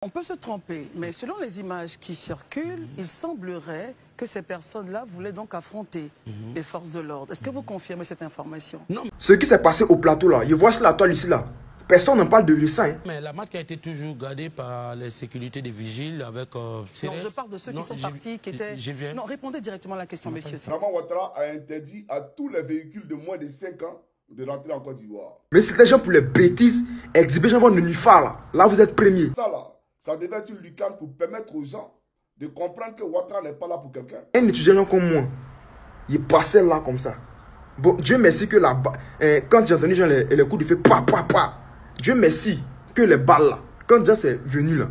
On peut se tromper, mais selon les images qui circulent, il semblerait que ces personnes-là voulaient donc affronter les forces de l'ordre. Est-ce que vous confirmez cette information? Non. Ce qui s'est passé au plateau là, je vois cela, toi Lucie là. Personne n'en parle de ça. Hein. Mais la marque a été toujours gardée par les sécurités des vigiles avec CRS. Non, je parle de ceux qui sont partis, qui étaient... Non, répondez directement à la question, messieurs. Draman Ouattara a interdit à tous les véhicules de moins de 5 ans de rentrer en Côte d'Ivoire. Mais c'était gens pour les bêtises, exhiber gens de Nifa là. Là, vous êtes premier. Ça là, ça devait être une lucane pour permettre aux gens de comprendre que Ouattara n'est pas là pour quelqu'un. Un étudiant comme moi, il passait là comme ça. Bon, Dieu merci que là-bas, quand j'ai entendu les coups de feu, pa, pa, pa. Dieu merci que les balles là, quand Dieu c'est venu là,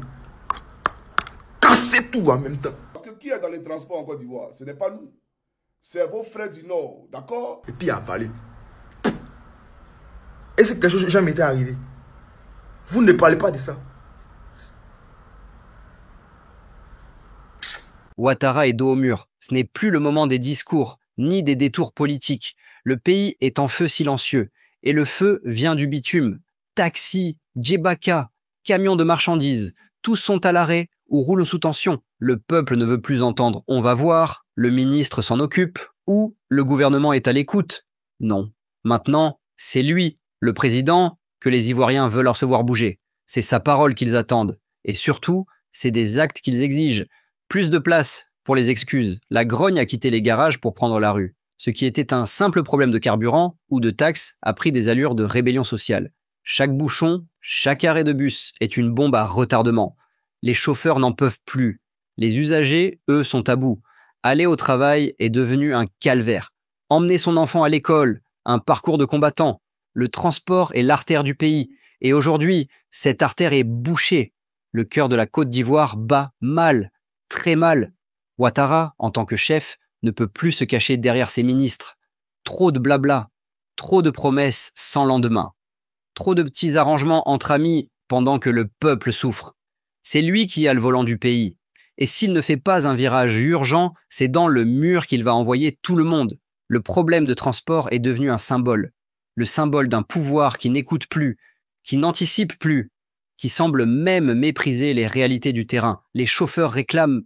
casser tout en même temps. Parce que qui est dans les transports en Côte d'Ivoire? Ce n'est pas nous. C'est vos frères du Nord, d'accord? Et puis avalé. Et c'est quelque chose qui jamais été arrivé. Vous ne parlez pas de ça. Ouattara est dos au mur. Ce n'est plus le moment des discours, ni des détours politiques. Le pays est en feu silencieux. Et le feu vient du bitume. Taxis, djebaka, camions de marchandises, tous sont à l'arrêt ou roulent sous tension. Le peuple ne veut plus entendre « on va voir », le ministre s'en occupe, ou le gouvernement est à l'écoute. Non. Maintenant, c'est lui, le président, que les Ivoiriens veulent recevoir bouger. C'est sa parole qu'ils attendent. Et surtout, c'est des actes qu'ils exigent. Plus de place pour les excuses. La grogne a quitté les garages pour prendre la rue. Ce qui était un simple problème de carburant ou de taxes a pris des allures de rébellion sociale. Chaque bouchon, chaque arrêt de bus est une bombe à retardement. Les chauffeurs n'en peuvent plus. Les usagers, eux, sont à bout. Aller au travail est devenu un calvaire. Emmener son enfant à l'école, un parcours de combattant. Le transport est l'artère du pays. Et aujourd'hui, cette artère est bouchée. Le cœur de la Côte d'Ivoire bat mal, très mal. Ouattara, en tant que chef, ne peut plus se cacher derrière ses ministres. Trop de blabla, trop de promesses sans lendemain. Trop de petits arrangements entre amis pendant que le peuple souffre. C'est lui qui a le volant du pays. Et s'il ne fait pas un virage urgent, c'est dans le mur qu'il va envoyer tout le monde. Le problème de transport est devenu un symbole. Le symbole d'un pouvoir qui n'écoute plus, qui n'anticipe plus, qui semble même mépriser les réalités du terrain. Les chauffeurs réclament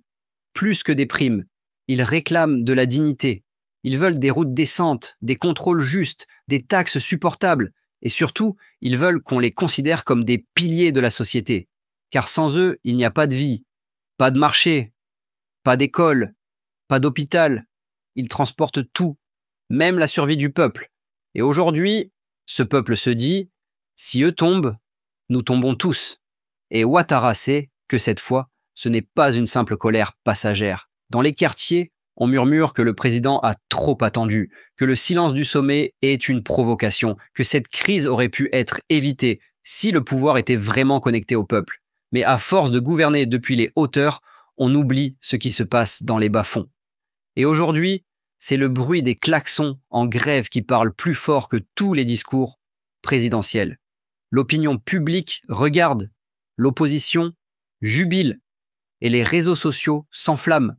plus que des primes. Ils réclament de la dignité. Ils veulent des routes décentes, des contrôles justes, des taxes supportables. Et surtout, ils veulent qu'on les considère comme des piliers de la société. Car sans eux, il n'y a pas de vie, pas de marché, pas d'école, pas d'hôpital. Ils transportent tout, même la survie du peuple. Et aujourd'hui, ce peuple se dit, si eux tombent, nous tombons tous. Et Ouattara sait que cette fois, ce n'est pas une simple colère passagère. Dans les quartiers, on murmure que le président a trop attendu, que le silence du sommet est une provocation, que cette crise aurait pu être évitée si le pouvoir était vraiment connecté au peuple. Mais à force de gouverner depuis les hauteurs, on oublie ce qui se passe dans les bas-fonds. Et aujourd'hui, c'est le bruit des klaxons en grève qui parle plus fort que tous les discours présidentiels. L'opinion publique regarde, l'opposition jubile, et les réseaux sociaux s'enflamment.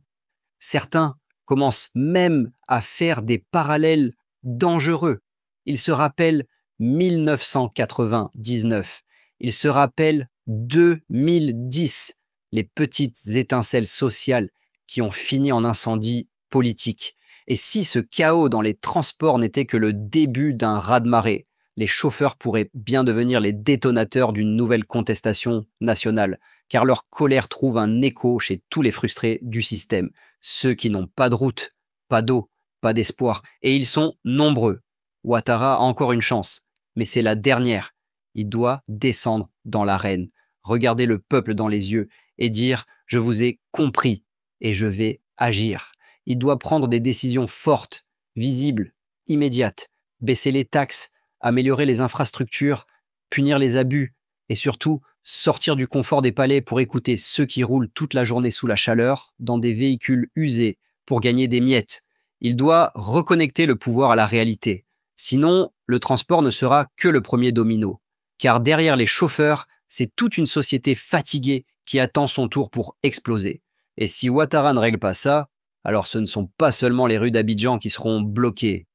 Certains commencent même à faire des parallèles dangereux. Ils se rappellent 1999. Ils se rappellent 2010, les petites étincelles sociales qui ont fini en incendie politique. Et si ce chaos dans les transports n'était que le début d'un raz-de-marée, les chauffeurs pourraient bien devenir les détonateurs d'une nouvelle contestation nationale, car leur colère trouve un écho chez tous les frustrés du système. Ceux qui n'ont pas de route, pas d'eau, pas d'espoir. Et ils sont nombreux. Ouattara a encore une chance, mais c'est la dernière. Il doit descendre dans l'arène, regarder le peuple dans les yeux et dire « Je vous ai compris et je vais agir ». Il doit prendre des décisions fortes, visibles, immédiates, baisser les taxes, améliorer les infrastructures, punir les abus et surtout sortir du confort des palais pour écouter ceux qui roulent toute la journée sous la chaleur dans des véhicules usés pour gagner des miettes. Il doit reconnecter le pouvoir à la réalité. Sinon, le transport ne sera que le premier domino. Car derrière les chauffeurs, c'est toute une société fatiguée qui attend son tour pour exploser. Et si Ouattara ne règle pas ça, alors ce ne sont pas seulement les rues d'Abidjan qui seront bloquées.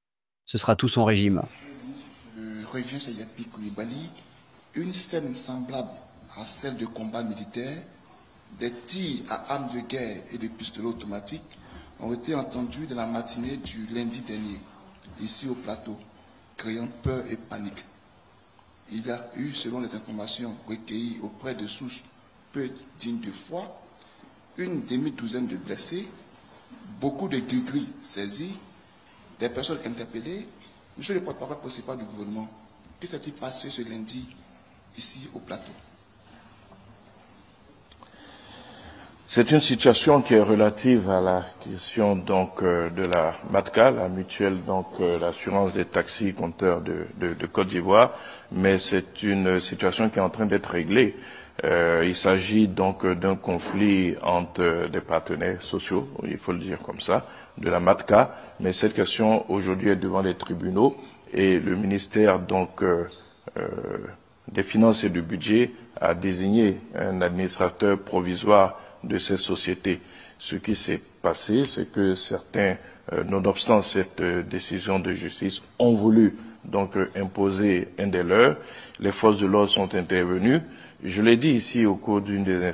Ce sera tout son régime. Je reviens sur Yapi Koulibaly. Une scène semblable à celle de combat militaire des tirs à armes de guerre et de pistolets automatiques ont été entendus dans la matinée du lundi dernier, ici au plateau, créant peur et panique. Il y a eu, selon les informations recueillies auprès de sources peu dignes de foi, une demi-douzaine de blessés, beaucoup de gris-gris saisis, des personnes interpellées. Monsieur le porte-parole principal du gouvernement, que s'est-il passé ce lundi ici au plateau? C'est une situation qui est relative à la question donc de la MATCA, la mutuelle donc l'assurance des taxis compteurs de Côte d'Ivoire, mais c'est une situation qui est en train d'être réglée. Il s'agit donc d'un conflit entre des partenaires sociaux, il faut le dire comme ça, de la MATCA, mais cette question aujourd'hui est devant les tribunaux et le ministère donc des Finances et du Budget a désigné un administrateur provisoire de cette société. Ce qui s'est passé, c'est que certains, nonobstant cette décision de justice, ont voulu donc imposer un des leurs. Les forces de l'ordre sont intervenues. Je l'ai dit ici au cours d'une des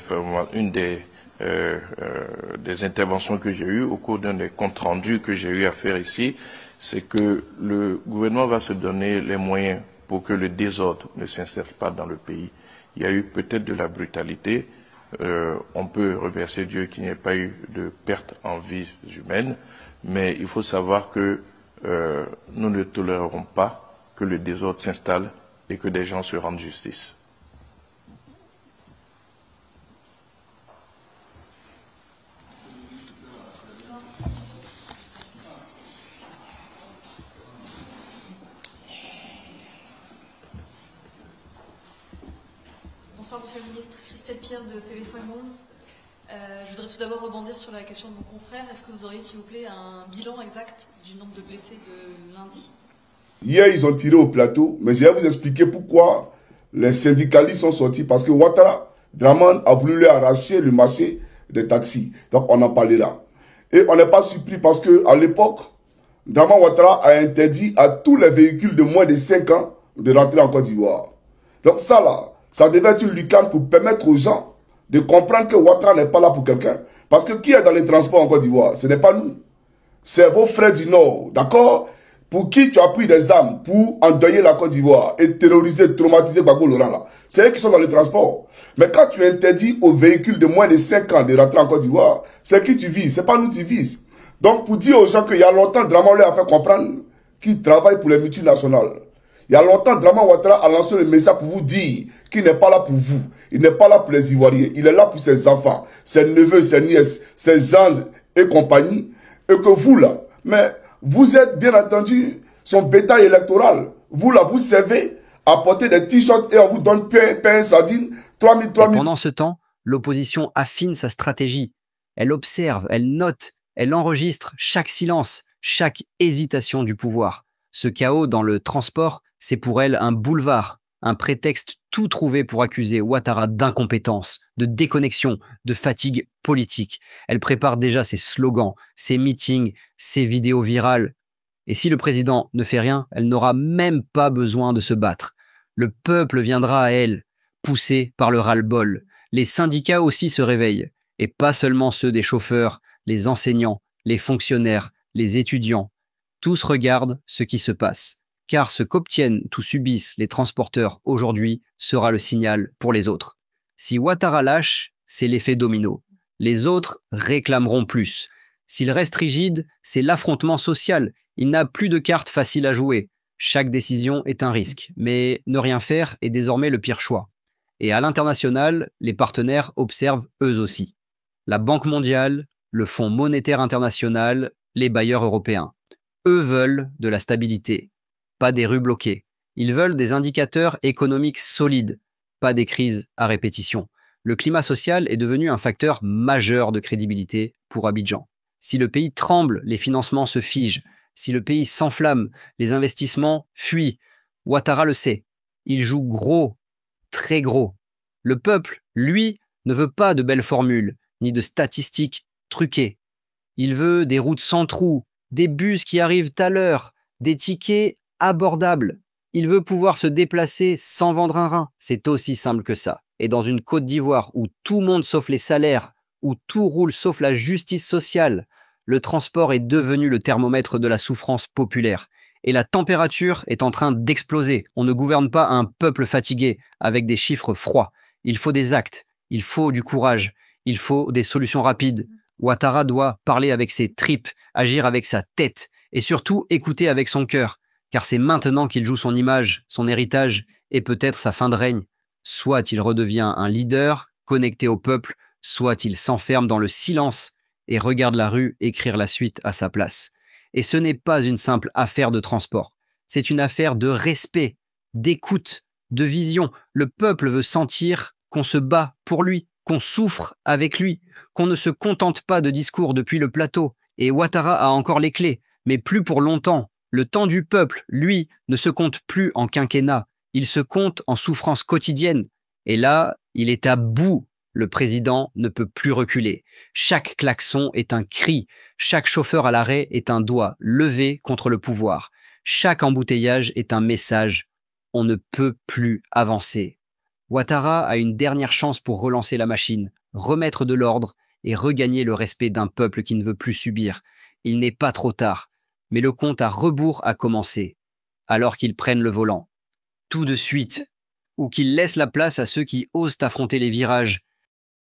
interventions que j'ai eues, au cours d'un des comptes rendus que j'ai eu à faire ici, c'est que le gouvernement va se donner les moyens pour que le désordre ne s'installe pas dans le pays. Il y a eu peut-être de la brutalité. On peut remercier Dieu qu'il n'y ait pas eu de perte en vies humaines, mais il faut savoir que nous ne tolérerons pas que le désordre s'installe et que des gens se rendent justice. Bonsoir Monsieur le Ministre, Christelle Pierre de TV5 Monde. Je voudrais tout d'abord rebondir sur la question de mon confrère. Est-ce que vous auriez s'il vous plaît un bilan exact du nombre de blessés de lundi? Hier, ils ont tiré au plateau, mais je vais vous expliquer pourquoi les syndicalistes sont sortis. Parce que Ouattara, Draman a voulu lui arracher le marché des taxis. Donc on en parlera. Et on n'est pas surpris parce qu'à l'époque, Draman Ouattara a interdit à tous les véhicules de moins de 5 ans de rentrer en Côte d'Ivoire. Donc ça là, ça devait être une lucarne pour permettre aux gens de comprendre que Ouattara n'est pas là pour quelqu'un. Parce que qui est dans les transports en Côte d'Ivoire? Ce n'est pas nous. C'est vos frères du Nord, d'accord? Pour qui tu as pris des armes pour endeuiller la Côte d'Ivoire et terroriser, traumatiser Gbagbo Laurent là. C'est eux qui sont dans les transports. Mais quand tu interdis aux véhicules de moins de 5 ans de rentrer en Côte d'Ivoire, c'est qui tu vises, c'est pas nous qui vises. Donc pour dire aux gens qu'il y a longtemps, Draman leur a fait comprendre qu'il travaille pour les multinationales. Il y a longtemps, Draman Ouattara a lancé le message pour vous dire qu'il n'est pas là pour vous. Il n'est pas là pour les Ivoiriens. Il est là pour ses enfants, ses neveux, ses nièces, ses gendres et compagnie. Et que vous là, mais vous êtes bien entendu son bétail électoral. Vous là, vous servez à porter des t-shirts et on vous donne pain, sardines, 3000. Pendant ce temps, l'opposition affine sa stratégie. Elle observe, elle note, elle enregistre chaque silence, chaque hésitation du pouvoir. Ce chaos dans le transport, c'est pour elle un boulevard, un prétexte tout trouvé pour accuser Ouattara d'incompétence, de déconnexion, de fatigue politique. Elle prépare déjà ses slogans, ses meetings, ses vidéos virales. Et si le président ne fait rien, elle n'aura même pas besoin de se battre. Le peuple viendra à elle, poussé par le ras-le-bol. Les syndicats aussi se réveillent, et pas seulement ceux des chauffeurs, les enseignants, les fonctionnaires, les étudiants. Tous regardent ce qui se passe, car ce qu'obtiennent ou subissent les transporteurs aujourd'hui sera le signal pour les autres. Si Ouattara lâche, c'est l'effet domino. Les autres réclameront plus. S'il reste rigide, c'est l'affrontement social. Il n'a plus de cartes faciles à jouer. Chaque décision est un risque, mais ne rien faire est désormais le pire choix. Et à l'international, les partenaires observent eux aussi. La Banque mondiale, le Fonds monétaire international, les bailleurs européens. Eux veulent de la stabilité, pas des rues bloquées. Ils veulent des indicateurs économiques solides, pas des crises à répétition. Le climat social est devenu un facteur majeur de crédibilité pour Abidjan. Si le pays tremble, les financements se figent. Si le pays s'enflamme, les investissements fuient. Ouattara le sait. Il joue gros, très gros. Le peuple, lui, ne veut pas de belles formules, ni de statistiques truquées. Il veut des routes sans trous, des bus qui arrivent à l'heure, des tickets abordables. Il veut pouvoir se déplacer sans vendre un rein. C'est aussi simple que ça. Et dans une Côte d'Ivoire où tout monde sauf les salaires, où tout roule sauf la justice sociale, le transport est devenu le thermomètre de la souffrance populaire. Et la température est en train d'exploser. On ne gouverne pas un peuple fatigué avec des chiffres froids. Il faut des actes, il faut du courage, il faut des solutions rapides. Ouattara doit parler avec ses tripes, agir avec sa tête et surtout écouter avec son cœur, car c'est maintenant qu'il joue son image, son héritage et peut-être sa fin de règne. Soit il redevient un leader, connecté au peuple, soit il s'enferme dans le silence et regarde la rue écrire la suite à sa place. Et ce n'est pas une simple affaire de transport, c'est une affaire de respect, d'écoute, de vision. Le peuple veut sentir qu'on se bat pour lui, qu'on souffre avec lui, qu'on ne se contente pas de discours depuis le plateau. Et Ouattara a encore les clés, mais plus pour longtemps. Le temps du peuple, lui, ne se compte plus en quinquennat, il se compte en souffrance quotidienne. Et là, il est à bout. Le président ne peut plus reculer. Chaque klaxon est un cri, chaque chauffeur à l'arrêt est un doigt levé contre le pouvoir. Chaque embouteillage est un message. On ne peut plus avancer. Ouattara a une dernière chance pour relancer la machine, remettre de l'ordre et regagner le respect d'un peuple qui ne veut plus subir. Il n'est pas trop tard, mais le compte à rebours a commencé. Alors qu'il prenne le volant. Tout de suite, ou qu'il laisse la place à ceux qui osent affronter les virages,